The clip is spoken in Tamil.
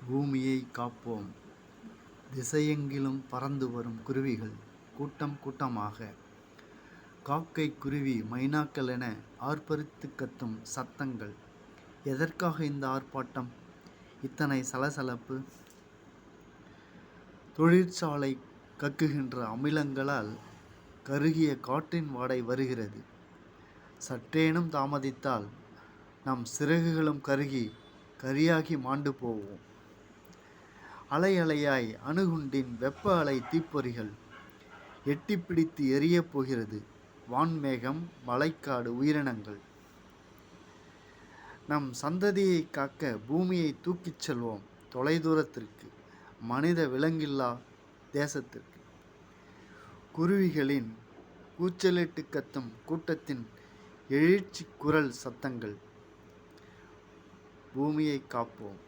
பூமியை காப்போம். திசையெங்கிலும் பறந்து வரும் குருவிகள் கூட்டம் கூட்டமாக காக்கை, குருவி, மைனாக்கள் என ஆர்ப்பரித்து கத்தும் சத்தங்கள். எதற்காக இந்த ஆர்ப்பாட்டம்? இத்தனை சலசலப்பு? தொழிற்சாலை கக்குகின்ற அமிலங்களால் கருகிய காற்றின் வாடை வருகிறது. சற்றேனும் தாமதித்தால் நம் சிறகுகளும் கருகி கரியாகி மாண்டு போவோம். அலை அலையாய் அணுகுண்டின் வெப்ப அலை தீப்பொறிகள் எட்டி பிடித்து எரியப் போகிறது. வான்மேகம், மலைக்காடு, உயிரினங்கள். நம் சந்ததியை காக்க பூமியை தூக்கிச் செல்வோம் தொலைதூரத்திற்கு, மனித விலங்கில்லா தேசத்திற்கு. குருவிகளின் கூச்சலிட்டு கத்தும் கூட்டத்தின் எழுச்சி குரல் சத்தங்கள். பூமியை காப்போம்.